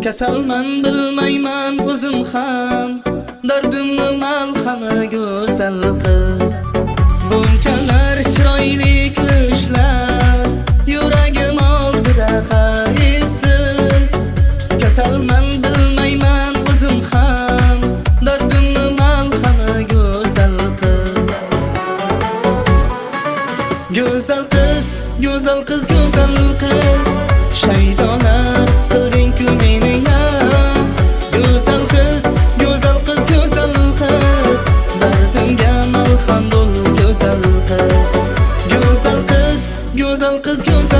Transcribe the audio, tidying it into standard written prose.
Kasalman bilmayman o'zim ham, dardimni malhami go'zal qiz. Bunchalar chiroyli kulishlar yuragim oldida haysiz. Kasalman bilmayman o'zim ham, dardimni malhami go'zal qiz. Go'zal qiz, go'zal qiz, go'zal qiz, shaydolar qilding-ku meni ya. Go'zal qiz, go'zal qiz, go'zal qiz, dardimga malham bo'l go'zal qiz. Go'zal qiz, go'zal qiz, go'zal